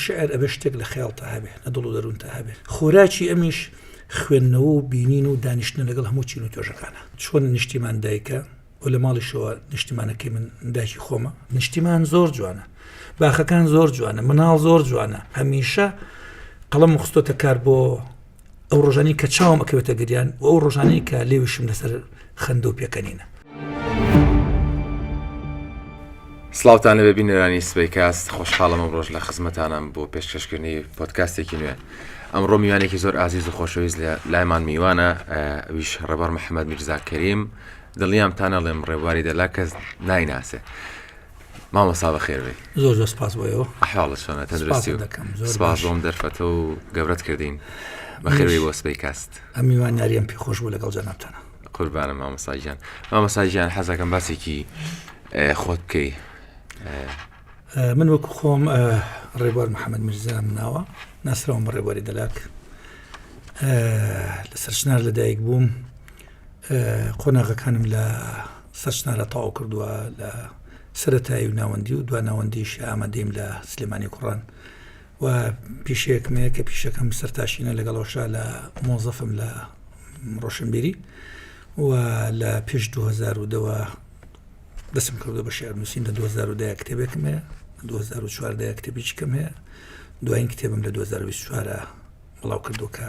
شعر ئەبشتێک لە خەیاڵتە هەبێ لە دڵ و دەروونتە هەبێ خۆراکی ئەمیش خوێندنەوە و بینین و دانیشتن لەگەڵ هەموو چین و تۆژەکانە چۆن نیشتیمان دایکە و لە ماڵیشەوە نیشتیمانەکەی من دایکی خۆمە نیشتیمان زۆر جوانە باخەکان زۆر جوانە مناڵ زۆر جوانە هەمیشە قەڵەم خستۆتە کار بۆ ئەو ڕۆژانی کە چاوم ئەکەوێتە گریان و ئەو ڕۆژانەی کە لێویشم لەسەر خەندە و پێکەنینە. سڵاوتان لەبێ بینەرانی سبەیکاست خۆشحاڵم ئەم ڕۆژ لە خزمەتانم بۆ پێشکەشکردنی پۆدکاستێکی نوێ. ئەمڕۆ میوانێکی زۆر ئازیز و خۆشەویست لایمان میوانە ئەویش ڕێبەر محەممەد میرزا کەریم دڵنیامتانە لێم ڕێبواری دەلا کەس نایناسێ. مامۆستا بەخێر بێ. زۆر زۆر سپاس بۆیەوە. ئەحواڵت چۆنە تەندروستی و سپاس بۆم دەرفەتە و گەورەت کردین. بەخێر بێ بۆ سبەیکاست. ئەم میوانیاریەم پێ خۆش بوو لەگەڵ جەنابتانە. قوربانم مامۆستا گیان. مامۆستا گیان حەزەکەم باسێکی خۆت بکەی. من وەکو خۆم ڕێبوار محەممەد میرزا مناوە ناسراوم بە ڕێبواری دەلاک لە سەرچنار لەدایک بووم قۆناغەکانم لە سەرچنارە تەواو کردووە لە سەرەتایی و ناوەندی و دوا ناوەندیش ئامادەیم لە سلێمانی کوڕان و پیشەیەکمەیە کە پیشەکەم سەرتاشینە لەگەڵەوەشا لە مۆزەفم لە ڕۆشنبیری و لە پێش 2010 دەسم کردو بە شێعرنووسین لە 2010 کتێبێکم هەیە 2014 کتێبێکم هەیە دوایین کتێبم لە 2024 بڵاو کردو کە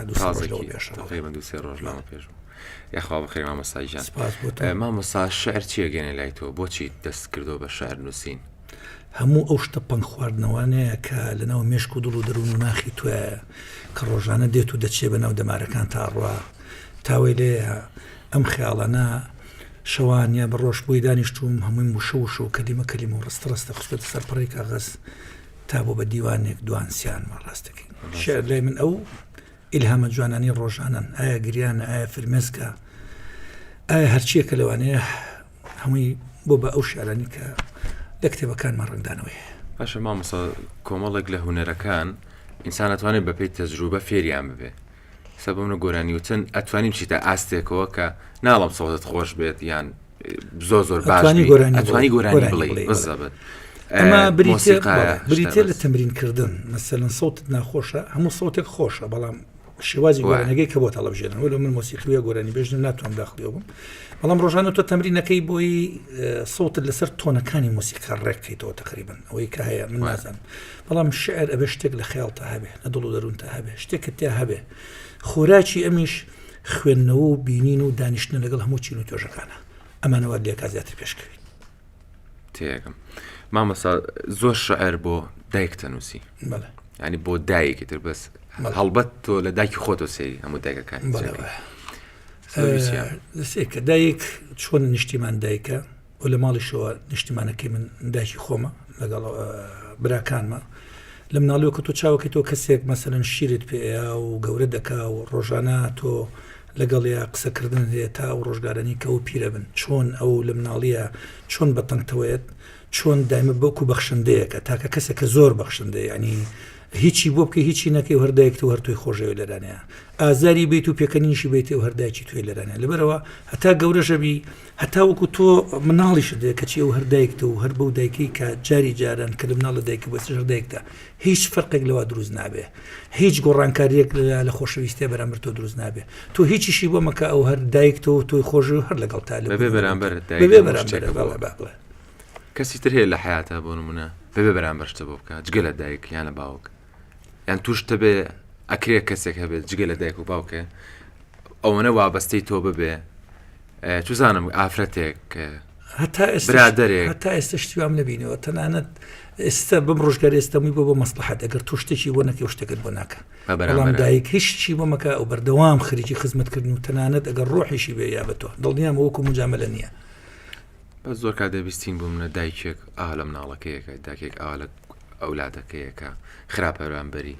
دوسێ ڕۆژ لەمە پێش یاخوا بەخێر مامۆستا گیان. مامۆستا شعر چییە گەێنێ لای تۆ بۆچی دەست کردو بە شعر نووسین؟ هەموو ئەو شتە پەنگ خواردنەوانەیە کە لەناو مێشک و دڵ و دەروون و ناخی توایە کە ڕۆژانە دێت و دەچێ بەناو دەمارەکان تا ڕوا تاوەی لێە ئەم خەیاڵانە شەوانە بە ڕۆژ بۆی دانیشتوم هەمووی وشە و کەلیمە کەلیمە و ڕستە خستێتە سەرپەڕی کاغەز تا بۆ بە دیوانێک دوانسیان ڕاستەکەین. شعر لای من ئەو ئیلهامە جوانانی ڕۆژانن ئایا گریانە ئایا فرمێسکە ئایا هەرچیەکە لەوانەیە هەمووی بۆ بە ئەو شعرانی کە لە کتێبەکانمان ڕنگدانەوەی. باشە مامۆستا کۆمەڵێک لە هونەرەکان ئینسان ئەتوانێت بەپێی تەجروبە فێریان ببێ سەبەمە گۆرانی وتن ئەتوانیم چیتە ئاستێکەوە کە ناڵم سەوتت خۆش بێت یان زۆر باش ئەتوانی گۆرانی بڵێ بزەبێت. ئەمە بریتێ لە تەمرینکردن مەسەلەن سەوتت ناخۆشە هەموو سەوتێک خۆشە بەڵام شێوازی گۆرانەکەی کە بۆ تەڵەبژێنن وەلو من مۆسیقیە گۆرانی بێژنم ناتوانم داخلیەوە بم بەڵام ڕۆژانە تۆ تەمرینەکەی بۆی سەوتت لەسەر تۆنەکانی مۆسیقا ڕێککەیتەوە تقریبن ئەوەی کە هەیە من نازانم بەڵام شعر ئەبێ شتێک لە خەیاڵتە هەبێ لە دڵ و دەروونتە هەبێ شتێکت تیا هەبێ خۆراکی ئەمیش خوێندنەوە و بینین و دانیشتن لەگەڵ هەموو چین و تۆژەکانە ئەمانەوە لێکا زیاتر پێشکەوی. تێگەم مامۆستا زۆر شعر بۆ دایکتە نووسی ینی بۆ دایکی تر بەس هەڵبەت تۆ لە دایکی خۆتۆ سێری هەموو دایکەکانی کە دایک چۆن نیشتیمان دایکە و لە ماڵیشەوە نیشتیمانەکەی من دایکی خۆمە لەگەڵ براکانمە لە مناڵیەوە کە تۆ چاوەکەی تۆ کەسێک مەسەلەن شیرت پێەیە و گەورە دەکا و ڕۆژانە تۆ لەگەڵیا قسەکردن هەیە تا و ڕۆژگارانی کە و پیرە بن چۆن ئەو لە مناڵیە چۆن بەتەنگتەوەیەت چۆن دایمە بەوکو بەخشندەیەکە تاکە کەسێکە زۆر بەخشندە ینی هیچی بۆ بکە هیچی نەکەی و هەردایکت و هەرتوی خۆشەوە لەرانەیە ئازاری بیت و پێکەنیشی بیت و هەردایکی توی لەرانە لەبەرەوە هەتا گەورەشەبی هەتا وەکو تۆ مناڵیشت کەچی و هەردایکت و هەر بەو دایکی کە جاری جاران کە لە مناڵە دایکی بۆ هەردایکتە هیچ فەرقێک لەوە دروست نابێ هیچ گۆڕانکاریەک لە خۆشەویستێ بەرامبەر تۆ دروست نابێ تۆ هیچیشی بۆ مەکە ئەو هەر دایکتەوە تۆی خۆش و هەر لەگەڵ تا بەبێ بەرامبەر کەسی تر هەیە لە حیاتە بۆ نمونە بەبێ بەرامبەر شتە بۆ بکە جگە لە دایک یان لە باوک یان توشتە بێ ئەکرێ کەسێک هەبێت جگە لە دایک و باوکە ئەوەنە وابەستەی تۆ ببێ توزانم ئافرەتێک برادێک هەتا ئێستا شتیوام نبینەوە تەنانەت ئێستا بم ڕۆژگاری ئێستامی بۆ مەسلحەت ئەگەر تۆ شتێکی بۆ نەکەی شتێکت بۆ ناکە بەڵام دایک هیچی بۆ مەکە ئەو بەردەوام خەریکی خزمەتکردن و تەنانەت ئەگەر ڕۆحیشی بێ یا بە تۆ دڵنیام وەکو مجاملە نییە. بەس زۆر کات دەبیستین بوو منە دایکێک ئا لە مناڵەکەیەکە دایکێک ئا لە ئەولادەکەیەکە خراپەرانبەری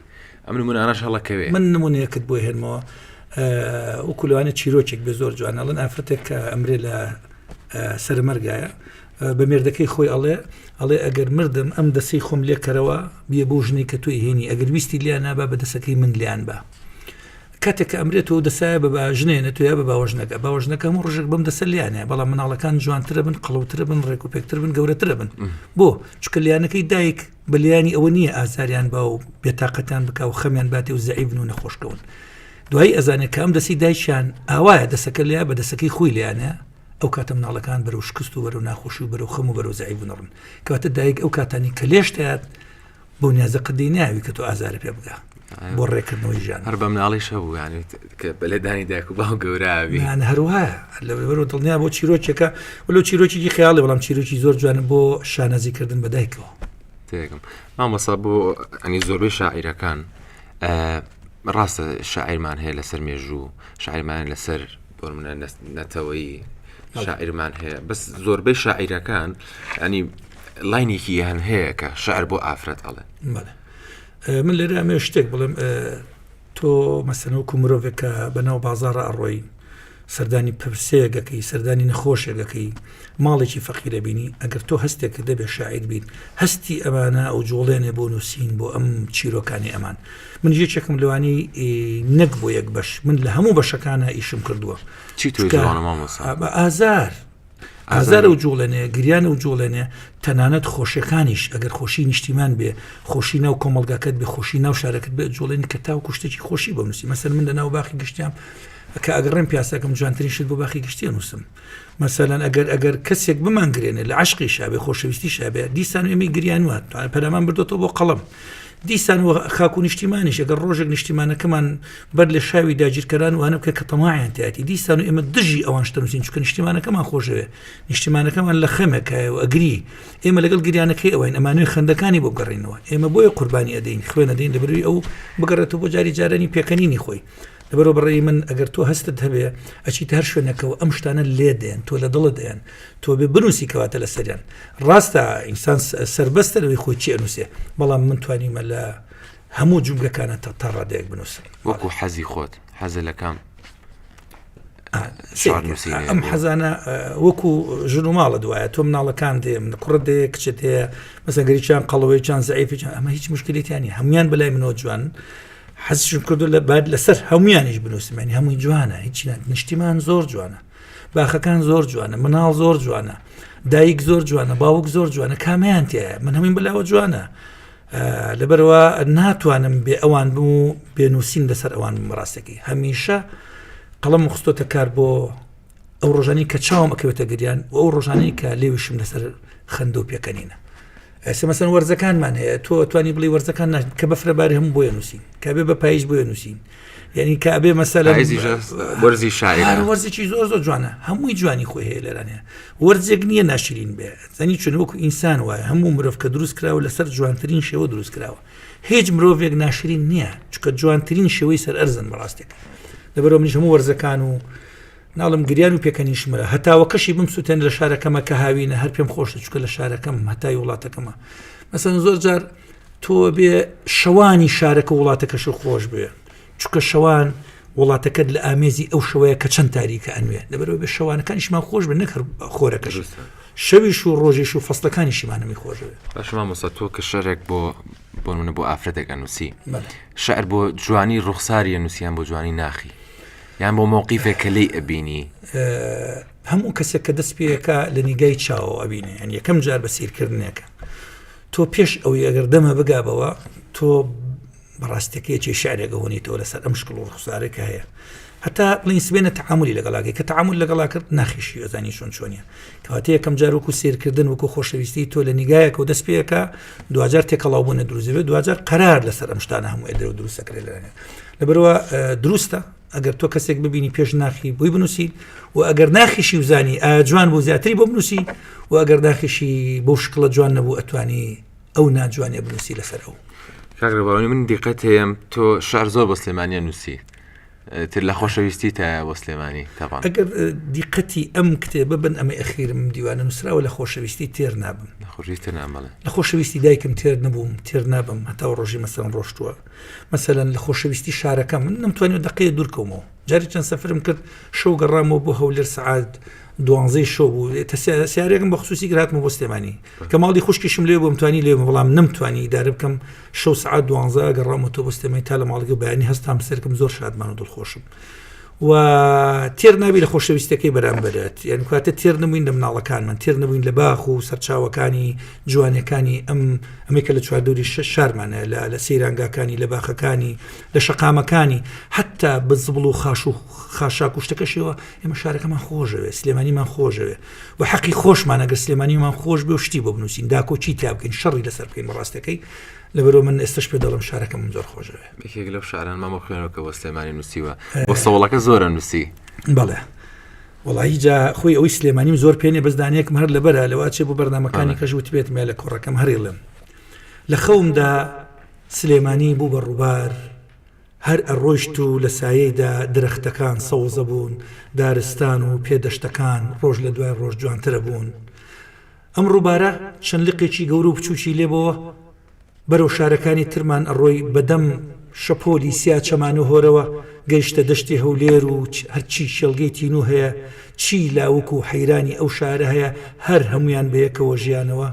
ئەم نمونانەش هەڵەکەوێ من نمونەیەکت بۆ هێنمەوە وەکو لەوانە چیرۆکێک بێ زۆر جوانەڵن ئافرەتێک کە ئەمرێ لە سەرمەرگایە بە مێردەکەی خۆی ئەڵێ ئەگەر مردم ئەم دەسەی خۆم لێکەرەوە بیە بۆ ژنەی کە توی هێنی ئەگەر ویستی لیان نابا بە دەسەکەی من لیان بە کاتێک کە ئەمرێتەوە دەسایە بە ژنێنە توێ بە باوەژنەکە باوەژنەکە هەموو ڕۆژێک بەم دەسە لیانەیە بەڵام مناڵەکان جوانترە بن قەڵەوترە بن ڕێک و پێکتر بن گەورەترە بن بۆ چکە لیانەکەی دایک بلیانی ئەوە نییە ئازاریان بە و بێتاقەتان بکە و خەمیان باتێ و زەعیبن و نەخۆشکەون دوای ئەزانێت کە ئەم دەسی دایشیان ئاوایە دەسەکە لێ بە دەسەکەی خۆی لیانە ئەو کاتە مناڵەکان بەرەو شکست و بەرەو ناخۆشی و بەرەو خەم و بەرەو زەعیب نڕن کەواتە دایک ئەو کاتانی کە لێشتات بۆ نیازە قدی ناوی کە تۆ ئازارە پێ بگە بۆ ڕێکردنەوەی ژیان هەر بە مناڵیش هەبوو یعنی بەلێدانی دایک و باو گەوراوی هەروایە لە بەرەو دڵنیا بۆ چیرۆکێکە ولو چیرۆکی خەیاڵی بەڵام چیرۆکی زۆر جوانە بۆ شانەزیکردن بە دایکەوە تێگەم مامۆستا بۆ ئەنی زۆربەی شاعیرەکان ڕاستە شاعیرمان هەیە لەسەر مێژوو شاعیرمان لەسەر بۆ منە نەتەوەیی شاعیرمان هەیە بەس زۆربەی شاعیرەکان ئەنی لاینێکی هەن هەیە کە شعر بۆ ئافرەت ئەڵێ من لێرە ئەمێ شتێک بڵێم تۆ مەسەنەوەکو مرۆڤێکە بەناو بازاڕە ئەڕۆی سەردانی پرسەیەگەکەی سەردانی نەخۆشێگەکەی ماڵێکی فەقیرە بینی ئەگەر تۆ هەستێک دەبێ شاعیر بین هەستی ئەمانە ئەو جوڵێنێ بۆ نووسین بۆ ئەم چیرۆکانی ئەمان من یەکێکم لەوانی نەک بۆ یەک بەش من لە هەموو بەشەکانە ئیشم کردووە چی تۆ جوانە مامۆستا ئازار و جوڵێنێ گریان و جوڵێنێ تەنانەت خۆشیەکانیش ئەگەر خۆشی نیشتیمان بێ خۆشی ناو کۆمەڵگاکەت بێ خۆشی ناو شارەکەت بێ جوڵێنی کە تاو کوشتێکی خۆشی بۆ نووسی مەسەن من لە ناو باخی گشتیام کە ئەگەڕێم پیاسەکەم جوانترین شت بۆ باخی گشتی نووسم مەسەلەن ئەگەر کەسێک بمانگرێنێ لە عشقی شابێ خۆشەویستی شابێ دیسان ئێمەی گریانوات پەرەمان بردۆتەوە بۆ قەڵەم دیسان و خاک و نیشتیمانیش ئەگەر ڕۆژێک نیشتیمانەکەمان بەر لە شاوی داگیرکەران وانە بکە کە تەماعیان تاتی دیسان و ئێمە دژی ئەوان شتە نووسین چونکە نیشتیمانەکەمان خۆشەوێ نیشتیمانەکەمان لە خەمێکایە و ئەگری ئێمە لەگەڵ گریانەکەی ئەوەین ئەمانوی خەندەکانی بۆ بگەڕێنەوە ئێمە بۆیە قوربانی ئەدەین خوێنە دەین لەبەروی ئەو بگەڕێتەوە بۆ جاری جارانی پێکەنینی خۆی لەبەرەوە بەڕێی من ئەگەر تۆ هەستت هەبێ ئەچیت هەر شوێنەکەەوە ئەم شتانە لێ دێن تۆ لە دڵت دێن تۆ بێ بنووسی کەواتە لە سەریان ڕاستە ئینسان سربەستە لەوەی خۆی چی ئەنووسێ بەڵام من توانیمە لە هەموو جومگەکانە تا ڕادەیەک بنووسم وەکو حەزی خۆت حەزە لە کام ئەم حەزانە وەکو ژن و ماڵە دوایە تۆ مناڵەکان دێ من کوڕت دێ کچێت هەیە مەسەگەریچیان قەڵەوەیچیان زەعیفیان ئەمە هیچ مشکلێتیانی هەمویان بەلای منەوە جوان حەزشم کردو لە بعد لەسەر هەمویانیش بنووسمانی هەمووی جوانە هیچ نیشتیمان زۆر جوانە باخەکان زۆر جوانە مناڵ زۆر جوانە دایک زۆر جوانە باوک زۆر جوانە کامیان تایە من هەمووی بەلاوە جوانە لەبەرەوە ناتوانم بێ ئەوان بوو بێنووسین لەسەر ئەوان ڕاستەکەی هەمیشە قەڵەم خستۆتە کار بۆ ئەو ڕۆژانی کە چاوم ئەکەوێتە گریان و ئەو ڕۆژانەی کە لێویشم لەسەر خەندە و پێکەنینە مەسەن وەرزەکانمان هەیە تۆ توانی بڵی وەرزەکان کە بەفرەباری هەموو بۆیە نووسین کە بێ بە پاییز بۆیە نووسین یعنی کە ئەبێ مەسەلە وەرزی شاعیر وەرزێکی زۆر زۆر جوانە هەمووی جوانی خۆی هەیە لەرانەیە وەرزێک نییە ناشرین بێ زەنی چون وەکو ئینسان وایە هەموو مرۆڤ کە دروست کراوە لەسەر جوانترین شێوە دروست کراوە هیچ مرۆڤێک ناشرین نییە چونکە جوانترین شێوەی سەر ئەرزن بەڕاستێک لەبەرەوە منیش هەموو وەرزەکان و ناڵم گریان و پێکەنیشمەرە هەتاوەکەشی بمسووتێن لە شارەکەمە کە هاوینە هەر پێم خۆشە چونکە لە شارەکەم هەتای وڵاتەکەمە مەسەن زۆر جار تۆ بێ شەوانی شارەکە وڵاتەکەش خۆش بێ چونکە شەوان وڵاتەکەت لە ئامێزی ئەو شەوەیە کە چەند تاریکە ئەنوێ لەبەرەوە بێ شەوانەکانیشمان خۆش بێ نەکرد خۆرەکەش شەویش و ڕۆژێش و فەسڵەکانیشیمانەمی خۆش بێ باشمان مۆستا تۆ کە شەرێک بۆ منە بۆ ئافرەتێک ئەنووسی شعر بۆ جوانی ڕوخساری ئەنووسیان بۆ جوانی ناخی یان بۆ مووقیفێک کە لێی ئەبینی هەموو کەسێک کە دەست پێەکە لە نیگای چاوە ئەبینێ یان یەکەم جار بە سیرکردنێکە تۆ پێش ئەوەی ئەگەر دەمە بگابەوە تۆ بەڕاستەکەیەکی شعرێکە هۆنیتەوە لەسەر ئەم شکڵ و ڕوخسارێکە هەیە هەتا بڵین سبێنە تعاملی لەگەڵاگەی کە تعامل لەگەڵا کرد ناخیشی ئەزانی چۆنیە کەواتە یەکەم جار وەکو سیرکردن وەکو خۆشەویستی تۆ لە نیگایەکە و دەست پێەکە دوجار تێکەڵاوبوونە دروزێ دوجار قەرار لەسەر ئەم شتانە هەموو ئێدرە و دروستەکرێ لەرانێ لەبەرەوە دروستە ئەگەر تۆ کەسێک ببینی پێش ناخی بۆی بنووسی و ئەگەر ناخیشی وزانی جوان بۆ زیاتری بۆ بنووسی و ئەگەر ناخیشی بۆ شکڵە جوان نەبوو ئەتوانی ئەو ناجوانێ بنووسی لەسەر ئەو کاکڕێباوانی من دیقەت هەیەم تۆ شعر زۆر بە سلێمانیە نووسی تر لە خۆشەویستی تا بۆ سلێمانی تاوان ئەگەر دیقەتی ئەم کتێبە بن ئەمە ئەخیرم دیوانە نووسراوە لە خۆشەویستی تێر نابم لە خۆشەویستی دایکم تێر نەبووم تێر نابم هەتا ڕۆژی مەسەڵەن ڕۆشتووە مەسەلەن لە خۆشەویستی شارەکەم من نەمتوانێت دقەیە دوورکەومەوە جاری چەند سەفرم کرد شەو گەڕامەوە بۆ هەولێر سەعات 12 شەو بوو سیارێکم بە خصوصی گراتمە بۆ سلێمانی کە ماڵی خوشکیشم لێ بۆ متوانی لێ بەڵام نەمتوانی دارە بکەم شەو سەعات 12 گەڕامەوە تۆ بۆ سلێمانی تا لە ماڵەکە بەیانی هەستام سەرکەم زۆر شادمان و دڵخۆشم و تێر نابی لە خۆشەویستەکەی بەرامبەرێت یعنی کاتە تێر نبووین لە مناڵەکانمان تێر نبووین لە باخ و سەرچاوەکانی جوانەکانی ئەمێکە لە چواردۆری شارمانە لە سەیرانگاکانی لە باخەکانی لە شەقامەکانی حتا بزبڵ و خاشاک و شتەکەشەوە ئێمە شارەکەمان خۆشەوێ سلێمانیمان خۆشەوێ و حەقی خۆشمان ئەگەر سلێمانیمان خۆش بێ و شتی بۆ بنووسین داکۆچی تا بکەین شەڕی لەسەر بکەین بەڕاستەکەی لەبەرەوە من ئێستش پێ دەڵم شارەکەم من زۆر خۆشەوێ یەکێک لەو شاران مامە خوێنەوە کە بۆ سلێمانی نووسیوە بۆ سەوڵەکە زۆرە نووسی بەڵێ وڵی جا خۆی ئەوەی سلێمانیم زۆر پێێنێ بەزدانەیەکم هەر لەبەرە لەوا چێ بۆ بەرنامەکانی کەژوت بێت مێ لە کوڕەکەم هەرێڵم لە خەومدا سلێمانی بوو بە ڕووبار هەر ئەڕۆیشت و لە سایەیدا درەختەکان سەوزە بوون دارستان و پێدەشتەکان ڕۆژ لە دوای ڕۆژ جوانترە بوون ئەم ڕووبارە چەند لقێکی گەور و بچوکی لێبەوە بەرەو شارەکانی ترمان ئەڕۆی بەدەم شەپۆلی سیا چەمان و هۆرەوە گەیشتە دەشتی هەولێر و هەرچی شێڵگەی تین و هەیە چی لاوک و حەیرانی ئەو شارە هەیە هەر هەمویان بەیەکەوە ژیانەوە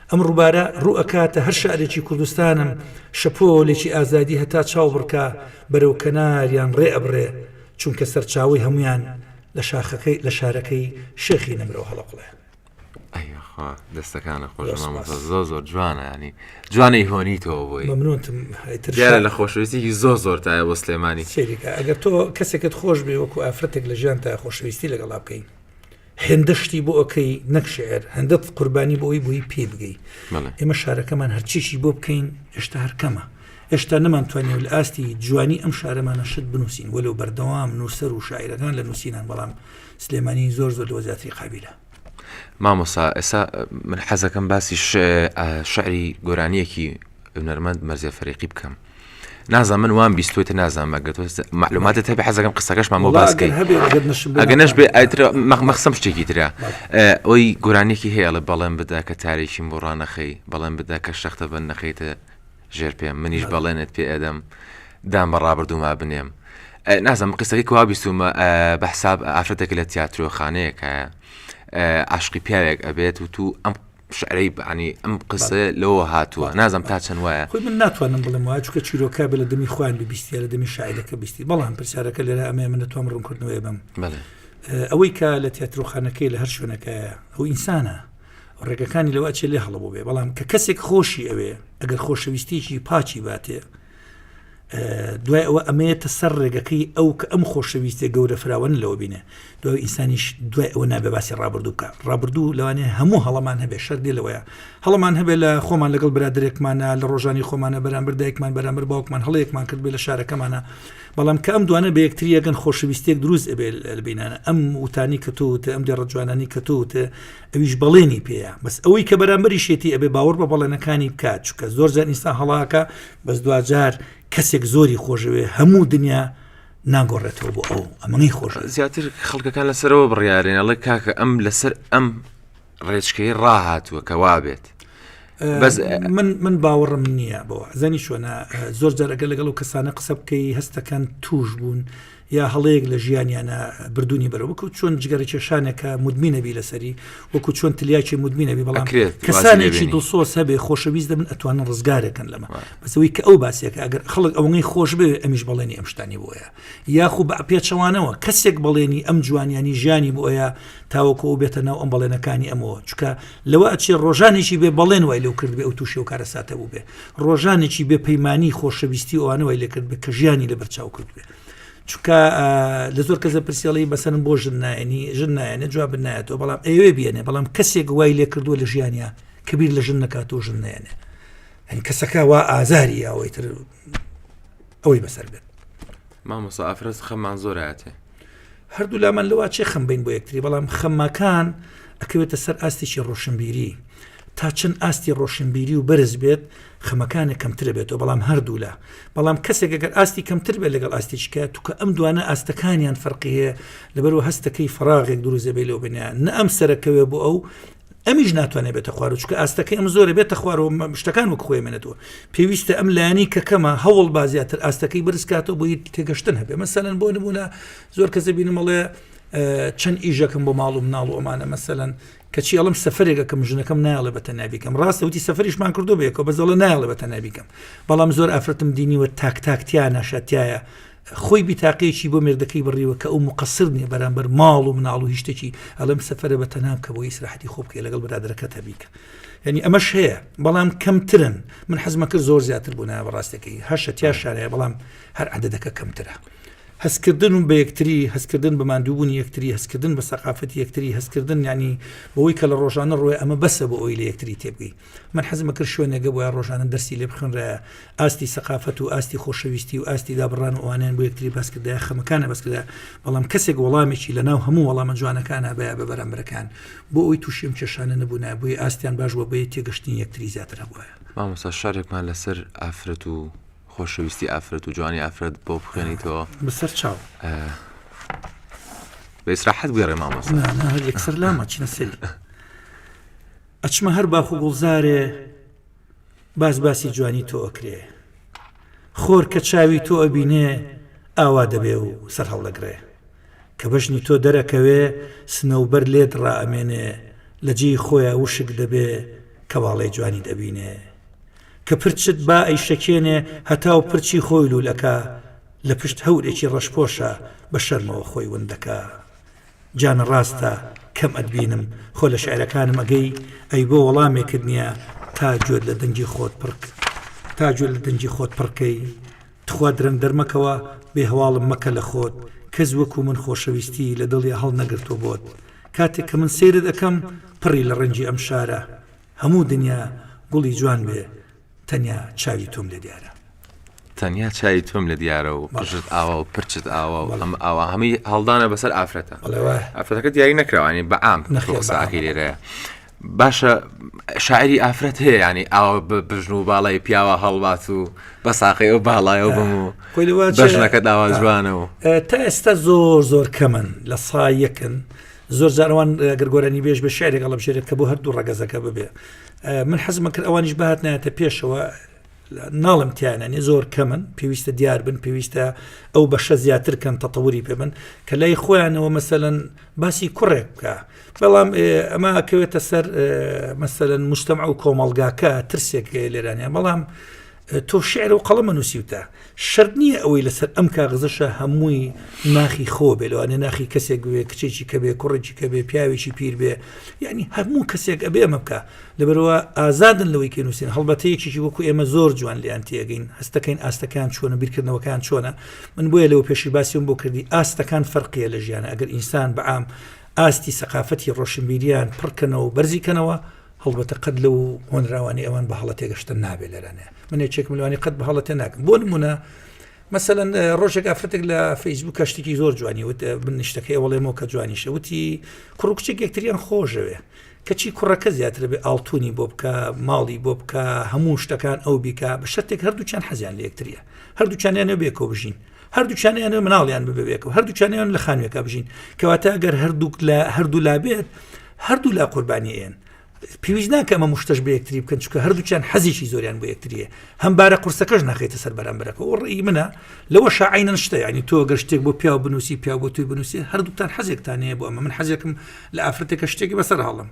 ئەم ڕووبارە ڕوو ئەکاتە هەر شارێکی کوردستانم شەپۆلێکی ئازادی هەتا چاو بڕکە بەرەو کەناریان ڕێ ئەبڕێ چونکە سەرچاوی هەمویان لە شارەکەی شێخی نەمرەوە هەڵەقڵێ دەستەکانە خۆشمامەسە زۆر جوانە ینی جوانەی هۆنیتەوە بۆی مەمنونتم دیارە لە خۆشەویستی زۆر تایە بۆ سلێمانی سێریکە ئەگەر تۆ کەسێکت خۆش بێ وەکو ئافرەتێک لە ژیان تا خۆشەویستی لەگەڵا بکەین هێندەشتی بۆ ئەوکەی نەکشێر هەندەت قوربانی بۆی بووی پێ بگەی ئێمە شارەکەمان هەرچیشی بۆ بکەین هێشتا هەرکەمە هێشتا نەمانتوانێت لە ئاستی جوانی ئەم شارەمانە شت بنووسین وەلو بەردەوام نووسەر و شاعیرەکان لە نووسینان بەڵام سلێمانی زۆر لە وەزیاتری قابلە مامۆسا ئێستا من حەزەکەم باسی شعری گۆرانیەکی هونەرمەند مەرزیە فەریقی بکەم نازانم من وام بیستۆیتە نازانم ئەگەر تۆ معلوماتت هەبێ حەزەکەم قسەکەشمان بۆ باسکەی ئەگەر نەش بێ ئایتر مەخسەم شتێکی ترە ئەوی گۆرانیەکی هەیە لە بەڵێن بدا کە تاریکی بۆ ڕانەخەی بەڵێن بدا کە شەختە بن نەخەیتە ژێر پێم منیش بەڵێنت پێ ئەدەم دام بە ڕابردووما بنێم نازانم قسەکەی کوا بیستومە بە حساب ئافرەتێک لە تیاترۆخانەیەکە عاشقی پیاوێک ئەبێت و تو ئەم شعرەی عنی ئەم قسە لەوە هاتووە نازم تا چەند وایە خۆی من ناتوانم بڵێم وایە چونکە چیرۆکا بێ لە دەمی خوان ببیستە لە دەمی شاعیرەکە بیستی بەڵام پرسیارەکە لێرە ئەمێ من نەتوانم ڕوونکردنەوەی بم ئەوەی کە لە تیاترۆخانەکەی لە هەر شوێنەکەیە ئەو ئینسانە ڕێگەکانی لەوە چێ لێ هەڵەبوو بێ بەڵام کە کەسێک خۆشی ئەوێ ئەگەر خۆشەویستیی پاچی باتێ دوای ئەوە ئەمەیەتە سەر ڕێگەکەی ئەو کە ئەم خۆشەویستێ گەورە فراوان لەوە بینێ دوای ئینسانیش دوای ئەوە نابێ باسی ڕابردوو بکە ڕابردوو لەوانەیە هەموو هەڵەمان هەبێ شەر دێ لەوەیە هەڵەمان هەبێ لە خۆمان لەگەڵ برادرێکمانە لە ڕۆژانی خۆمانە بەرامبەر دایکمان بەرامبەر باوکمان هەڵەیەکمان کرد بێ لە شارەکەمانە بەڵام کە ئەم دوانە بە یەکتری یەگەن خۆشەویستێک دروست ئەبێ لە بینانە ئەم وتانی کە تۆتە ئەم دێڕە جوانانی کە تۆتە ئەویش بەڵێنی پێەیە بەس ئەوەی کە بەرامبەری شێتی ئەبێ باوەڕ بە بەڵێنەکانی بکات چونکە زۆر جار ئینسان هەڵاکە بەس دوجار کەسێک زۆری خۆشەوێ هەموو دنیا ناگۆڕێتەوە بۆ ئەو ئەمەی خۆش زیاتر خەڵکەکان لەسەرەوە بڕیارێن ئەڵێ کاکە ئەم لەسەر ئەم ڕێچکەی ڕاهاتووە کە وابێت من باوەڕم نییە بەوە زەنی چۆنە زۆر جارەگە لەگەڵ و کەسانە قسە بکەی هەستەکان توش بوون یا هەڵەیەک لە ژیانیانە بردوونی بەرە وەکو چۆن جگەرە کێشانێکە مدمینەبی لەسەری وەکو چۆن تلیاکی مدمینەبی بەڵام کەسانێکی دڵسۆز هەبێ خۆشەویست دەبن ئەتوانن ڕزگارێکن لەمە بەسەوەی کە ئەو باسیەکە ئەگەر خەڵک ئەوەی خۆش بێ ئەمیش بەڵێنی ئەم شتانی بۆیە یاخو بە پێچەوانەوە کەسێک بەڵێنی ئەم جوانیانی ژیانی بۆیە تاوەکو ئەو بێتە ناو ئەم بەڵێنەکانی ئەمەوە چکە لەوە ئەچێ ڕۆژانێکی بێ بەڵێن وای لەو کرد بێ ئەو تووشی و کارە ساتە بوو بێ ڕۆژانێکی بێ پەیمانی خۆشەویستی ئەوانەوەی لێ کرد بێ کە ژیانی لەبەرچاو کرد بێ چونکە لە زۆر کەسە پرسیڵی بەسەرم بۆ ژن نایەنێ جواب نایەتەوە بەڵام ئەوێ بێنێ بەڵام کەسێک وای لێ کردووە لە ژیانیا کەبیر لە ژن نکاتەوە ژن نایەنێ هەن کەسەکە وا ئازاری ئەوەی تر ئەوەی بەسەر بێت مامۆستا ئافرەت خەممان زۆر هاتێ هەردوو لامان لەوە چێ خەم بین بۆ یەکتری بەڵام خەمەکان ئەکەوێتە سەر ئاستێکی ڕۆشنبیری تا چەند ئاستی ڕۆشنبیری و بەرز بێت خەمەکانە کەمترە بێتەوە بەڵام هەردوو لە بەڵام کەسێک ئەگەر ئاستی کەمتر بێت لەگەڵ ئاستیچکە توکە ئەم دوانە ئاستەکانیان فەرقیە لەبەرەوە هەستەکەی فراغێک دروزە بێ لەو بنیان نە ئەم سەرەکەوێ بۆ ئەو ئەمیش ناتوانێت بێتە خوار و چکە ئاستەکەی ئەم زۆرە بێتە خوارەوە شتەکان وەک خۆێمێنێتەوە پێویستە ئەم لایانی کە کەمە هەوڵ بازیاتر ئاستەکەی برزکاتەوە بۆی تێگەشتن هەبێ مەسەلەن بۆ نمونە زۆر کەسە بینمەڵێ چەند ئیژەکەم بۆ ماڵ و مناڵ و ئەمانە مەسەلەن کەچی ئەڵم سەفرێکەکەم ژنەکەم نایڵێ بە تەنابیکەم ڕاستە وتی سەفریشمان کردو بێکەوە بەزەڵە نایڵێ بە تەنابیکەم بەڵام زۆر ئافرەتم دینیوە تاکتیانە شەتایە خۆی بیتاقەیەکی بۆ مێردەکەی بڕیوە کە ئەو مقصر نیە بەرامبەر ماڵ و مناڵ و هیچ شتێکی ئەڵەم سەفەرە بە تەنام کە بۆ ئیسراحەتی خۆ بکەی لەگەڵ برادەرەکەت هەبیکە. یعنی ئەمەش هەیە بەڵام کەمترن. من حەزمە کرد زۆر زیاتر بوون بەڕاستەکەی هەشە تیا شارەیە بەڵام هەر عەدەدەکە کەمترە. هەستکردن و بە یەکتری هەستکردن بە ماندووبوونی یەکتری هەستکردن بە سەقافەتی یەکتری هەستکردن ینی بەوەی کە لە ڕۆژانە ڕۆی ئەمە بەسە بۆ ئەوی لە یەکتری تێبگەی. من حەزمە کرد شوێنێگە بۆ ڕۆژانە دەرسی لێ بخێنرایە ئاستی سەقافەت و ئاستی خۆشەویستی و ئاستی دابڕان و ئەوانیان بۆ یەکتری باسکردای خەمەکانە بەسکردا بەڵام کەسێک وەڵامێکی لە ناو هەموو وەڵامە جوانەکانە بەیە بە بەرامبەرەکان بۆ ئەوی تووشیم کێشانە نەبوونا بۆی ئاستیان باش بۆ بەیە تێگەشتنی یەکتری زیاتر هەبووە. مامۆستا شارێکمان لەسەر ئافرەت و خۆشەویستی ئافرەت و جوانی ئافرەت بۆ بخوێنیتەوە بەسەر چاو بە ئیسراحەت بگەڕێ مامۆستا. هەر یەکسەر لامە چینە سەری ئەچمە هەر باخ و گوڵزارێ باسی جوانی تۆ ئەکرێ خۆر کە چاوی تۆ ئەبینێ ئاوا دەبێ و سەر هەڵدەگرێ کە بەشنی تۆ دەرەکەوێ سنەوبەر لێت ڕائەمێنێ لە جێی خۆیان وشک دەبێ کەواڵەی جوانی دەبینێ کە پرچت با ئەی شەکێنێ هەتا و پرچی خۆی لولەکە لە پشت هەورێکی ڕەشپۆشە بە شەرمەوە خۆی وندەکە جانە ڕاستە کەم ئەدبینم خۆ لە شعرەکانم ئەگەی ئەی بۆ وەڵامێکرد نییە تا گوێت لە دەنگی خۆت پڕک تا گوێت لە دەنگی خۆت پڕکەی تخوا درەنگ دەرمەکەوە بێ هەواڵم مەکە لە خۆت کەس وەکو من خۆشەویستی لە دڵی هەڵ نەگرتۆ بۆت کاتێک کە من سەیرت دەکەم پڕی لە ڕەنجی ئەم شارە هەموو دنیا گوڵی جوان بێ تەنیا چاوی تۆم لە دیارە تەنیا چای تۆم لە دیارە و پشت ئاوا و پرچت ئاوا و ئەم ئاوا هەمووی هەڵدانە بەسەر ئافرەتە ئافرەتەکە دیاری نەکراوانی بە عام قساکەی لێرەیە باشە شاعری ئافرەت هەیە ینی ئاوا بژن و باڵای پیاوە هەڵبات و بە ساقی و باڵایەوە بم و بەژنەکە داوا جوانەوە تا ئێستا زۆر کەمن لە سایەکن زۆر جاروان گرگۆرانی بێژ بە شعرێک ئەڵە بژێرێت کە بۆ هەردوو ڕەگەزەکە ببێ من حەزمە کرد ئەوانیش بەهات نایەتە پێشەوە ناڵم تیانانی زۆر کەمن پێویستە دیار بن پێویستە ئەو بەشە زیاتر کەن تەتەوری پێ بن کە لای خۆیانەوە مەسەلەن باسی کوڕێک بکە بەڵام ئەمە ئەکەوێتە سەر مەسەلەن مجتەمع و کۆمەڵگاکە ترسێک لێرانیان بەڵام تۆ شعر و قەڵەمە نووسیوتە شەرت نییە ئەوەی لەسەر ئەم کاغزەشە هەمووی ناخی خۆ بێ لەوانێ ناخی کەسێک بێ کچێکی کە بێ کوڕێکی کە بێ پیاوێکی پیر بێ یعنی هەموو کەسێک ئەبێ ئەمە بکە لەبەرەوە ئازادن لەوەی کە نووسین هەڵبەتەیەکی وەکو ئێمە زۆر جوان لیان تێگەین هەستەکەین ئاستەکان چۆنە بیرکردنەوەکان چۆنە من بۆیە لەوە پێشی باسیوم بۆ کردی ئاستەکان فەرقیە لە ژیانە ئەگەر ئینسان بەعام ئاستی سەقافەتی ڕۆشنبیریان پڕکەنەوە و بەرزیکەنەوە هەڵبەتە قەت لەو هۆنراوانی ئەوان بە هەڵە تێگەشتن نابێ لەرانێ من هیچێک ملوانی قەت بە هەڵە تێ ناکەم بۆ نمونە مەسەلەن ڕۆژێک ئافرەتێک لە فەیسبوک شتێکی زۆر جوانی وت بنیشتەکەی وەڵێمەوە کە جوانیشە وتی کوڕ و کچێک یەکتریان خۆشەوێ کەچی کوڕەکە زیاتر بێ ئاڵتونی بۆ بکە ماڵی بۆ بکە هەموو شتەکان ئەو بیکە بە شەرتێک هەردووچیان حەزیان لە یەکتریە هەردووچیانیانە بێکەوە بژین هەردووچیانیانە مناڵیان ببێکەوە هەردووچیانیان لە خانوێکە بژین کەواتە ئەگەر هەردوو لا بێت هەردوو لا قوربانیەن پێویست ناکە ئەمە مشتەش بە یەکتری بکەن چونکە هەردووچیان حەزیشی زۆریان بۆ یەکتریە هەمبارە قورسەکەش ناخێتە سەر بەرامبەرەکە و ڕێی منە لەوە شاعینەن شتە ینی تۆ گەر شتێک بۆ پیاو بنووسی پیاو بۆ توی بنووسی هەردووتان حەزێکتانەیە بۆ ئەمە من حەزێکم لە ئافرەتێکە شتێکی بەسەر هەڵم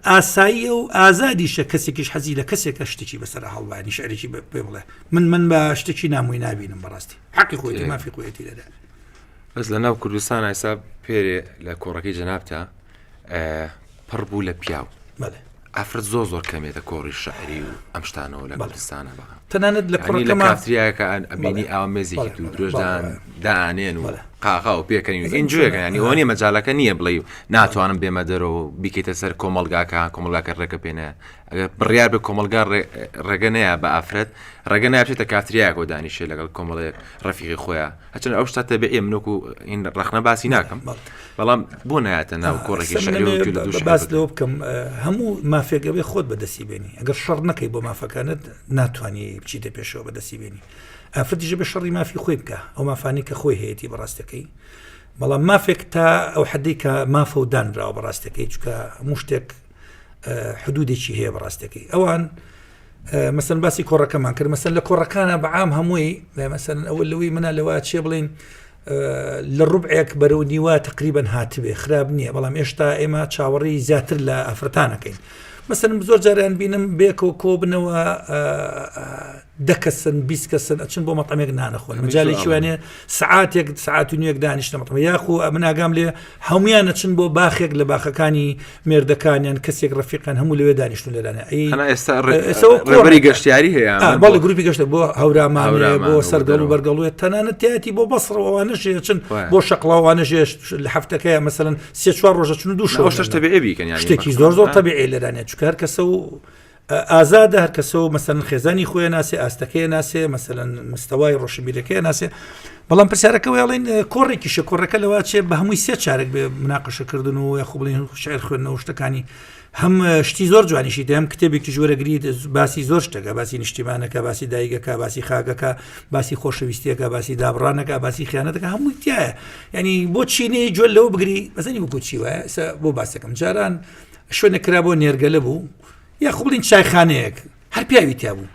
ئاساییە و ئازادیشە کەسێکیش حەزی لە کەسێکە شتێکی بەسەر هەڵوانی شعرێکی پێ بڵێ من بە شتێکی نامووی نبینم بەڕاستی حەقی خۆیتی مافی خۆیەتی لەدا بەس لە ناو کوردستان ئایسا پێرێ لە کۆڕەکەی جەنابتە پڕ بوو لە پیاو ئافرەت زۆر کەمێتە کۆڕی شەعری و ئەم شتانەوە لە کوردستانە بە تەنانەت لە کوڕەکەمە کافتریایەکە ئەبینی ئەوە مێزێکی تو درۆژدان دانێن و قاقا و پێکەنی و ئینجوەکە ینی ئەوە نیە مەجالەکە نییە بڵێ ناتوانم بێمە دەرەوە بیکەیتە سەر کۆمەلگاکە ڕێکە پێنە ئەگەر بڕیار بە کۆمەلگا ڕێگە نەیە بە ئافرەت ڕێگە نابێتە کافتریایەکەوە دانیشێ لەگەڵ کۆمەڵێک ڕەفیقی خۆیان هەچەند ئەو شتە بێ ئێ منۆک و این ڕەخنە باسی ناکەم بەڵام بۆ نایەتە ناو کۆڕێکی شەعری و باس لەوە بکەم هەموو مافێکە بێ خۆت بەدەستی بێنی ئەگەر شەڕ نەکەی بۆ مافەکانت ناتوانانی بچیتە پێشەوە بەدەستی بێنی ئافرەتیش بە شەڕی مافی خۆی بکە ئەو مافانی کە خۆی هەیەی بەڕاستەکەی بەڵام مافێک تا ئەو حەدی کە مافە و دانراوە بەڕاستەکەی چکە هەموو شتێک حدودێکی هەیە بەڕاستەکەی ئەوان مەسەن باسی کۆڕەکەمان کرد مەسەن لە کۆڕەکانە بەعام هەمووی مەسەن ئەوە لەوەی منە لەوە چێ بڵین لە ڕوبعێک بەرەو نیوە تقریبا هاتبێ خراب نییە بەڵام ئێشتا ئێمە چاوەڕی زیاتر لە ئەفرەتانەکەین مەسەن زۆر جاریان بینم بێکەوە کۆبنەوە دەکەسن 20 کەسن ئەچن بۆ مەتەمێک نانەخۆن مجالێکی وانێ سعات و نیەک دانیشتە مەتەمە یاخو من ئاگام لێ هەمویان ئەچن بۆ باخێک لە باخەکانی مێردەکانیان کەسێک ڕەفیقان هەموو لەوێ دانیشتون لێرانە ڕێبەری گەشتیاری هەیە بەڵێ گروپی گەشتە بۆ هەورامانێ بۆ سەرگەڵ و بەرگەڵوێت تەنانەت تایەتی بۆ بەسڕەوانەشێ چن بۆ شەقڵاوانەژێ لە هەفتەکەیە مەسەلەن 3-4 ڕۆژە چون دوو شتێکی زۆر تەبیعی لێرانێت چکە هەر کەسە و ئازادە هەر کەسە و مەسەلەن خێزانی خۆیان ناسێ ئاستەکەی ناسێ مەسەلەن مستەوای ڕۆشنبیرەکەی ناسێ بەڵام پرسیارەکەی ئەڵێن کۆڕێکیشە کۆڕەکە لەوە چێ بە هەمووی 3 چارێک بێ مناقەشەکردن و یا خوب بڵێن شعر خوێندنەوە شتەکانی هەم شتی زۆر جوانیشی هەم کتێبێکی ژوورەگریت باسی زۆر شتەکە باسی نیشتیمانەکە باسی دایکەکە باسی خاگەکە باسی خۆشەویستیەکە باسی دابڕانەکە باسی خیانەتەکە هەمووی تایە ینی بۆ چینەی جوێل لەوە بگری بەزەنی وەکو چی وایە بۆ باسەکەم جاران شوێنە کرا بۆ نێرگەلە بوو یا خوب بڵین چایخانەیەک هەر پیاوی تیا بوو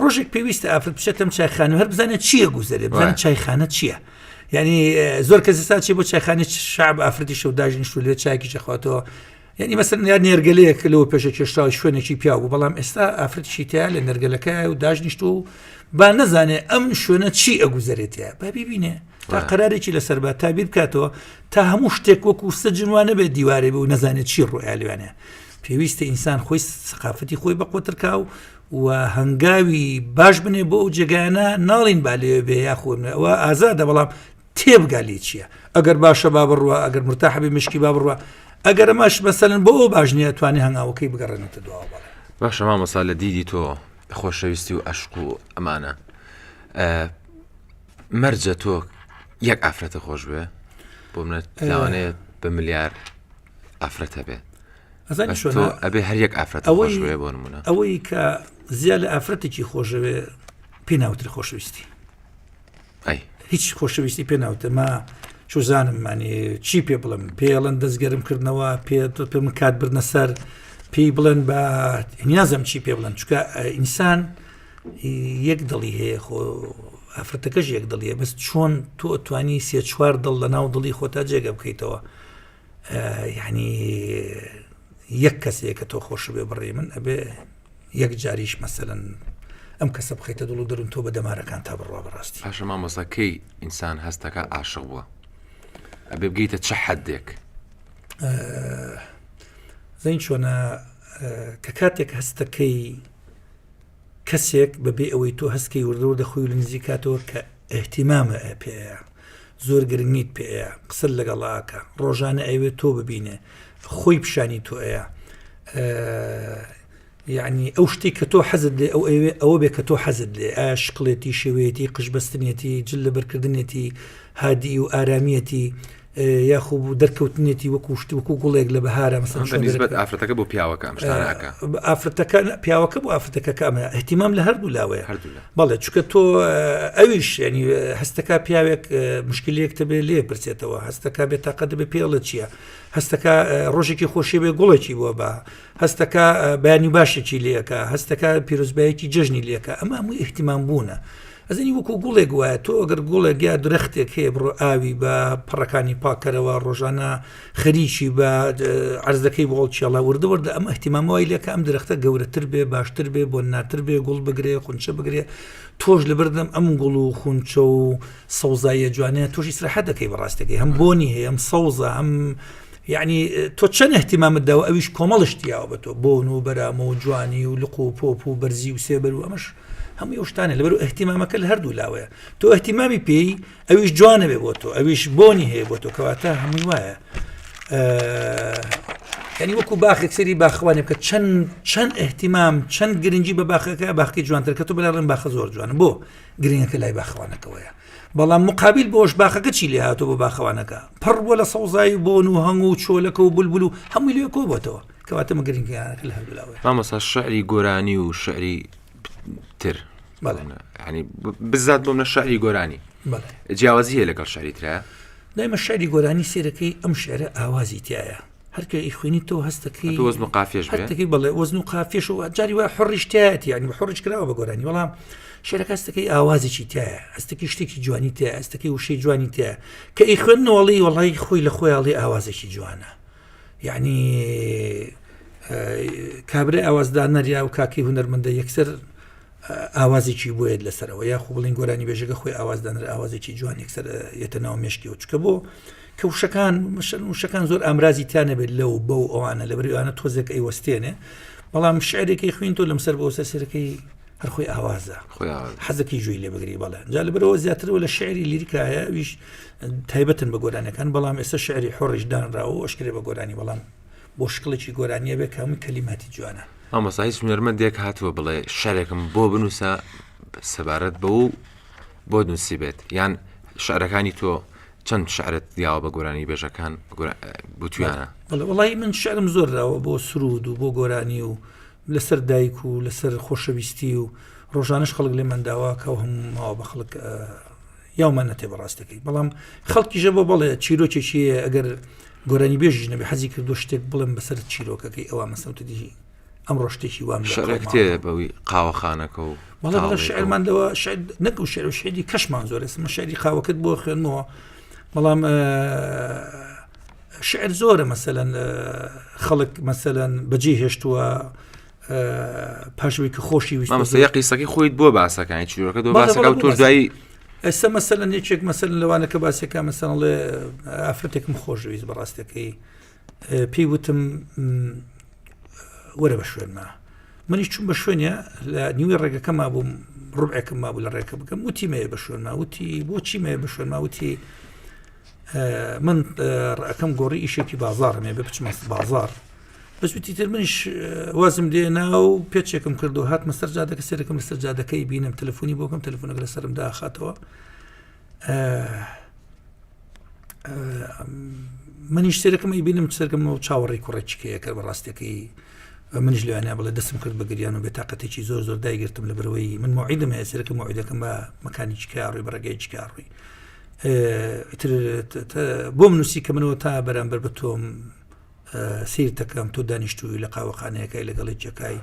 ڕۆژێک پێویستە ئافرەت بچێتم چایخانە هەر بزانێت چییە گوزەرێ بزانێت چایخانە چییە ینی زۆر کەسستا چی بۆ چایخانەی شعب ئافرەتی شەوداژنیشت لێ چاکی چەخواتەوە ینی مەسەن یا نێرگەلەیەک لەوە پێشە کێشراوی شوێنێکی پیا بوو بەڵام ئێستا ئافرەتیشی تیا لە نێرگەلەکە و داژنیشت و با نەزانێ ئەم شوێنە چی ئەگوزارێتە با ببینێ تا قەرارێکی لەسەر با تا بیر بکاتەوە تا هەموو شتێک وەکو سەجنوانە بێت دیوارێ بێ و نەزانێت چی ڕۆیان لێوانێ پێویستە ئینسان خۆی سەقافەتی خۆی بەقوترکاو و هەنگاوی باش بنێ بۆ ئەو جێگانە ناڵین با لێوێ بێ یا خۆمەوە ئازادە بەڵام تێبگالی چییە ئەگەر باشە با بڕوە ئەگەر مرتاحبی مشکی با بڕوە ئەگەر ئەمەش مەسەلەن بۆ ئەو باش نییە توانێ هەنگاوەکەی بگەڕێنێتە دواوە بڵێ باشە مامۆستا لە دیدی تۆ خۆشەویستی و عەشق و ئەمانە مەرجە تۆ یەک ئافرەتە خۆش بێ بۆ منە لەوانەیە بە ملیار ئافرەتە بێ ئەبێ هەر یەک ئافرەت خۆش بێ بۆ نمونە ئەوەی کە زیاد لە ئافرەتێکی خۆشەوێ پێ ناوترە خۆشەویستی هیچ خۆشەویستی پێ ناوتە ما چوزانممانی چی پێ بڵم پێڵەن دەستگەرمکردنەوە پێ من کات برنە سەر پێی بڵێن بە نیازم چی پێ بڵێن چکە ئینسان یەک دڵی هەیە خۆ ئافرەتەکەش یەک دڵیە بەس چۆن تۆ توانی 3-4 دڵ لە ناو دڵی خۆتا جێگە بکەیتەوە یعنی یەک کەسەیە کە تۆ خۆش بێ بڕێ من ئەبێ یەک جاریش مەسەلەن ئەم کەسە بخەیتە دڵ و دەرون تۆ بە دەمارەکان تا بڕوا بەڕاستی پاشە مامۆستا کەی ئینسان هەستەکە عاشق بووە ئەبێ بگەیتە چه حەدێک زەین چۆنە کە کاتێک هەستەکەی کەسێک بەبێ ئەوەی تۆ هەستکەی وردەوە دەخۆی لە نزیکاتەوە کە ئەحتیمامە پێەیە زۆر گرنگیت پێەیە قسە لەگەڵاکە ڕۆژانە ئەوێت تۆ ببینێ خۆی پیشانی تۆ ئەیە یعنی ئەو شتی کە تۆ حەزت لێ ئەوە بێ کە تۆ حەزت لێ شقڵێتی شێوێتی قژبەستنێتی جل لەبەرکردنێتی هادی و ئارامیەتی یاخوب دەرکەوتنێتی وەکو شتی وەکو گوڵێک لە بەهارە مەسەڵەن ئافرەتەکە بۆ پیاوەکە ئافرەتەکە پیاوەکە بۆ ئافرەتەکە کامە احتیمام لە هەردوو لاوەیە بەڵێ چکە تۆ ئەویش ینی هەستەکە پیاوێک مشکلەیەک دەبێت لێ برسێتەوە هەستەکە بێت تاقە دەبێت پێڵە چییە هەستەکە ڕۆژێکی خۆشی بێ گوڵێکی بووە بە هەستەکە بەیانی باشێکی لێەکە هەستەکە پیرۆزبایەکی جەژنی لێەکە ئەمە هەمووی احتیمام بوونە ئەزنی وەکو گوڵێک وایە تۆ ئەگەر گوڵێک یا درەختێک هەیە بڕۆ ئاوی بە پڕەکانی پاکەرەوە ڕۆژانە خەریکی بە عەرزەکەی بۆڵکیڵا وردەوەردە ئەم احتیمامەوەی لێکە ئەم درەختە گەورەتر بێ باشتر بێ بۆ ناتر بێ گوڵ بگرێ خونچە بگرێ تۆش لەبەردەم ئەم گوڵ و خونچە و سەوزاییە جوانەیە تۆش ئیسراحەت دەکەی بەڕاستەکەی هەم بۆنی هەیە ئەم سەوزە ئەم یعنی تۆ چەند احتیمامت داوە ئەویش کۆمەڵشتیاوە بە تۆ بۆن و بەرامە و جوانی و لق و پۆپ و بەرزی و سێبەر و ئەمەش هەمووی شتانە لەبەر و احتیمامەکە لە هەردوو لاوەیە تۆ احتیمامی پێی ئەویش جوانە بێ بۆ تۆ ئەویش بۆنی هەیە بۆ تۆ کەواتە هەمووی وایە ینی وەکو باخێک سەری باخوانێ بکە چەند احتیمام چەند گرنگی بە باخەکە باخی جوانتر کە تۆ بەلاڵێن باخە زۆر جوانە بۆ گرنگەکە لای باخوانەکەوەیە بەڵام مقابل بۆش باخەکە چی لێ هاتۆ بۆ باخەوانەکە پڕ بۆ لە سەوزایی بۆن و هەنگ و چۆلەکە و بولبول و هەمووی لێ کۆ بۆتەوە کەواتە مە گرنگیانەکە لە هەردوو لاوەیە مامۆستا شعری گۆرانی و شعری تر ینی بزات بۆ منە شعری گۆرانی جیاوازی هەیە لەگەڵ شعری ترە دایمە شعری گۆرانی سێرەکەی ئەم شعرە ئاوازی تایە هەرکە ئیخوێنی تۆ هەستەکەی وەزن و قافیەش هەستەکەی بڵێ وەزن و قافیەش و جاری وای حڕیشتایەتی ینی حڕش کراوە بە گۆرانی وەڵام شعرەکە هەستەکەی ئاوازێکی تایە هەستەکەی شتێکی جوانی تایە هەستەکەی وشەی جوانی تایە کە ئیخوێنەوەڵی وەڵی خۆی لە خۆیاڵی ئاوازێکی جوانە یعنی کابرای ئاوازدانەریا و کاکی هونەرمەندە یەکسەر ئاوازێکی بۆیت لەسەرەوە یاخو بڵین گۆرانی بێژەکە خۆی ئاوازدانرە ئاوازێکی جوانێک سەر یەتە ناو مێشکیەوە چکە بۆ کە وشەکان زۆر ئامرازی تیانە بێت لەو بەو ئەوانە لە بەریوانە تۆزێک ئەیوەستێنێ بەڵام شعرێکی خوین تۆ لەم سەر بۆ سەرەکەی هەرخۆی ئاوازە حەزەکەی جوێی لێ بگری بەڵێ جا لەبەرەوە زیاترەوە لە شعری لیریکایە ویش تایبەتن بە گۆرانەکان بەڵام ئێستا شعری حۆڕیش دانراوە ئەشکرێ بە گۆرانی بەڵام بۆ شکڵێکی گۆرانیە بێ کامی کەلیماتی جوانە ئەمەسا هیچ هونەرمەندێک هاتووە بڵێ شعرێکم بۆ بنووسە سەبارەت بە و بۆ نووسی بێت یان شعرەکانی تۆ چەند شعرت دیاوە بە گۆرانی بێژەکان بوتویانە وڵی من شعرم زۆر راوە بۆ سرود و بۆ گۆرانی و لەسەر دایک و لەسەر خۆشەویستی و ڕۆژانش خەڵک لێ منداوە کە هەموو بە خەڵک یامان نەتێ بەڕاستەکەی بەڵام خەڵکیژە بۆ بڵێ چیرۆکێکیە ئەگەر گۆرانی بێژی نەبێ حەزی کردو شتێک بڵێم بەسەر چیرۆکەکەی ئەوە مەسەوتدی ئەمڕۆ شتێکی وام شعرێک تێ بەوی قاوەخانەکە و بەڵێ شعرماندەوە نەک و شعر و شعری کەشمان زۆر ئێسمە شعری قاوەکەت بۆ خوێنمەوە بەڵام شعر زۆرە مەسەلەن خەڵک مەسەلەن بەجێ هێشتووە پاشوی کە خۆشی ویستە قیسەکەی خۆیت بۆ باسەکانی چیرۆکە دۆ باسەکە و تۆ دوایی ئێستا مەسەلەن یەکێک مەسەلەن لەوانە کە باسێکە مەسەڵ ئافرەتێکم خۆشەویست بەڕاستەکەی پێی وتم وەرە بە شوێنمە منیش چوون بە شوێنە لە نیوی ڕێگەکەما بووم ڕوبعێکم مابوو لە ڕێکە بکەم وتی مەیە بە شوێنما وتی بۆچی مەیە بە شوێنما وتی من ڕەکەم گۆڕی ئیشێکی بازارمێ بە بچمە بازار بەسوتی تر منیش وازم دێنا و پێچێکم کردو هات مەسەر جادەکە سێرەکەم لەسەر جادەکەی بینم تەلەفۆنی بۆکەم تەلەفۆنەکە لە سەرم داخاتەوە منیش سێرەکەم بینم سەرکەم و چاوەڕێی کوڕێکیکەیە کە بەڕاستەکەی منیش لەوانە بڵێ دەستم کرد بە گریان و بێتاقەتێکی زۆر زۆر دایگرتم لە بەرەوەی من موعیدم هەیە سێرەکە موعیدەکەم بە مەکانیکی کاڕووی بەڕێگەیەکی کاڕووی بۆ منووسی کە منەوە تا بەرامبەر بە تۆم سیر دەکەم تۆ دانیشتووی لە قاوەخانەیەەکەی لەگەڵی جەکای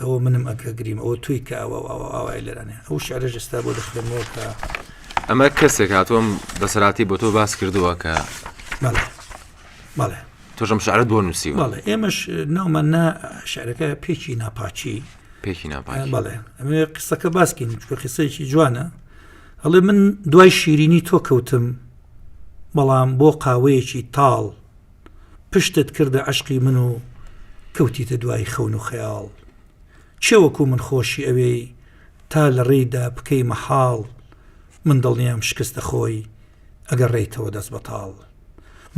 ئەوە منم ئەکە گریم ئەوە توی کە ئەوای لێرانێ ئەو شعرەش ئێستا بۆ دەخدەمەوە کە ئەمە کەسێک هاتۆم بەسەراتی بۆ تۆ باس کردووە کە بەڵێ تۆژم شعرت بۆ نووسیوە بەڵێ ئێمەش ناومان شعرەکە پێکی ناپاچی بەڵێ ئەمێ قسەکە باسکەین چکە قسەیەکی جوانە هەڵێ من دوای شیرینی تۆ کەوتم بەڵام بۆ قاوەیەکی تاڵ پشتت کردە عشقی من و کەوتیتە دوای خەون و خەیاڵ چێوەکو من خۆشی ئەوەی تا لە ڕێیدا بکەی مەحاڵ من دڵنیام شکستە خۆی ئەگەر ڕێیتەوە دەست بەتاڵ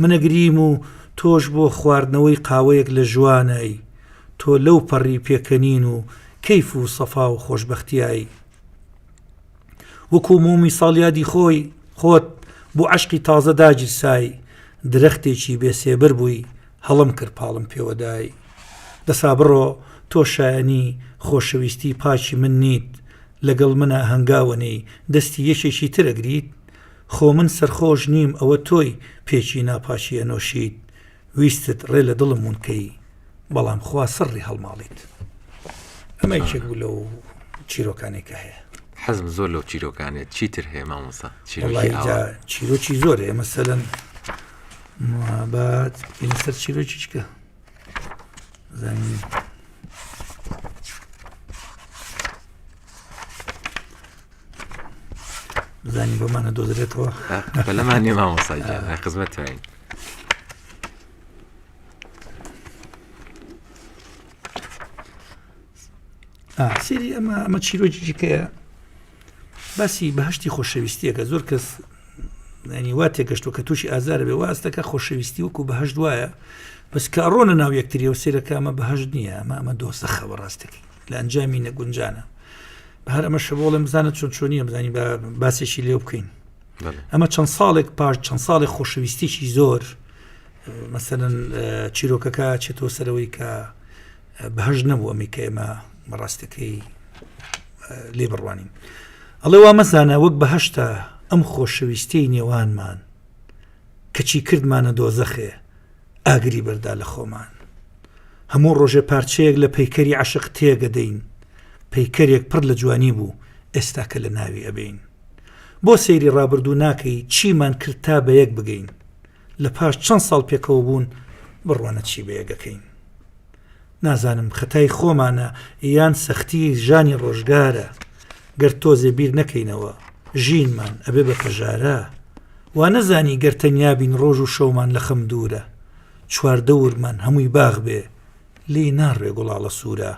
منەگریم و تۆش بۆ خواردنەوەی قاوەیەک لە ژوانایی تۆ لەو پەڕی پێکەنین و کەیف و سەفا و خۆشبەختیایی وەکو مومی ساڵیادی خۆت بۆ عشقی تازە داگیرسای درەختێکی بێسێبەر بووی هەڵم کرد پاڵم پێوەدای دەسا بڕۆ تۆ شایانی خۆشەویستی پاچی من نیت لەگەڵ منە هەنگاوەنەی دەستی یەکێکی ترەگریت خۆ من سەرخۆش نیم ئەوە تۆی پێچی ناپاچیە نۆشیت ویستت ڕێ لە دڵم مونکەی بەڵام خوا سڕی هەڵماڵیت ئەمە یەکێک بوو لەو چیرۆکانێکە هەیە حەزم زۆر لەو چیرۆکانێت چیتر هەیە مامۆستا چیرۆکی زۆر هەیە مەسەلەن بعد سەر چیرۆکی چکە زانین زانی بەمانە دۆزرێتەوە بەلەمان نیە مامۆستا خزمەت توین سێری ئەمە چیرۆکی کەیە باسی بەهشتی خۆشەویستیەکە زۆر کەس ینی وا تێگەشتۆ کە تووشی ئازارە بێ واستەکە خۆشەویستی وەکو بەهشت وایە بەس کە ڕۆنە ناو یەکتریەوە سێرەکە ئەمە بەهشت نییە ئەمە دۆسەخە بەڕاستەکەی لە ئەنجامی نەگونجانە هەر ئەمە شەبۆڵێ بزانە چۆن چۆنیە بزانانی بە باسێکی لێو بکەین ئەمە چەند ساڵێک پاش چەند ساڵێک خۆشەویستیی زۆر مەسەلەن چیرۆکەکە چێتۆ سەرەوەی کە بەهشت نەبوو ئەمی کە ئێمە بەڕاستەکەی لێ بڕوانین ئەڵێ وا مەزانە وەک بەهشتە ئەم خۆشەویستەی نێوانمان کەچی کردمانە دۆزەخێ ئاگری بەردا لە خۆمان هەموو ڕۆژێ پارچەیەک لە پەیکەری عاشق تێگەدەین پەیکەرێک پڕ لە جوانی بوو ئێستاکە لە ناوی ئەبین بۆ سەیری ڕابردوو ناکەی چیمان کرد تا بە یەک بگەین لە پاش چەند ساڵ پێکەوە بوون بڕوانە چی بە یەکەکەین نازانم خەتای خۆمانە یان سەختی ژانی ڕۆژگارە گەر تۆزێ بیر نەکەینەوە ژینمان ئەبێ بە پەژارە وا نەزانی گەر تەنیا بین ڕۆژ و شەومان لە خەم دوورە چواردەورمان هەمووی باغ بێ لێی ناڕێ گوڵاڵە سوورە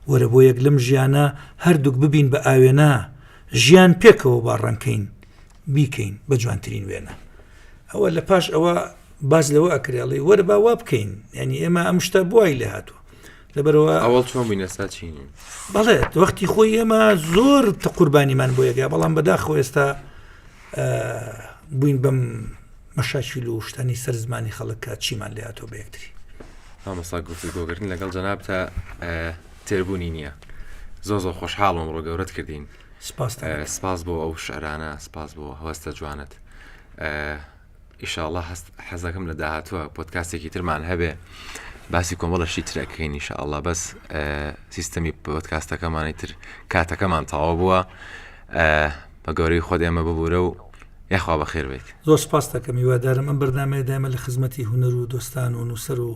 وەرە بۆ یەک لەم ژیانە هەردووک ببین بە ئاوێنە ژیان پێکەوە باڕەنکەین بیکەین بە جوانترین وێنە ئەوە لە پاش ئەوە باز لەوە ئەکرێڵی وەرە با وا بکەین یعنی ئێمە ئەم شتە بوای لێ هاتووە لەبەرەوە ئەوڵ چۆن بووینە سا چین بەڵێت وەختی خۆی ئێمە زۆر قوربانیمان بۆ یەکیا بەڵام بەداخۆ ئێستا بووین بەم مەشاکیل و شتانی سەر زمانی خەڵکە چیمان لێ هاتۆ بە یەکتری ئامەسا گفتوگۆکردن لەگەڵ جەناب تا تێربوونی نییە زۆر خۆشحاڵم ڕۆ گەورەت کردین سپاس بۆ ئەو شعرانە سپاس بۆ هەوەستە جوانت ئیشاءالله حەزەکەم لە داهاتووە پۆدکاستێکی ترمان هەبێ باسی کۆمەڵەشی ترەکەین ئیشاءالله بەس سیستەمی پۆدکاستەکەمانی تر کاتەکەمان تەواو بووە بە گەورەی خۆت ئێمە ببوورە و یاخوا بەخێر بێت زۆر سپاس دەکەم هیوادارم ئەم بەردامەیە دایمە لە خزمەتی هونەر و دۆستان و نووسەر و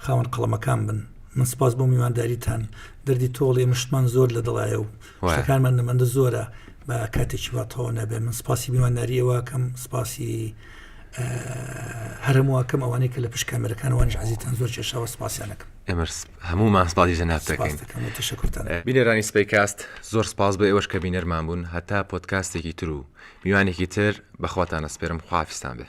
خاوەن قەڵەمەکان بن من سپاس بۆ میوانداریتان دەردی تۆڵی مشتمان زۆر لە دڵایە و شتەکانمان نەمەندە زۆرە بە کاتێکی واتەوە نەبێ من سپاسی میوانداریەوەکەم سپاسی هەرمواکەم ئەوانەی کە لە پشت کامێرەکانەوانیش عەزیزتان زۆر کێشاوە سپاسیانەکەم ئێمە هەموومان سپاسی جەناب دەکەین بینەرانی سپەیکاست زۆر سپاس بە ئێوەش کە بینەرمان بوون هەتا پۆدکاستێکی تر و میوانێکی تر بەخواتان ئەسپێرم خواحافیزتان بێ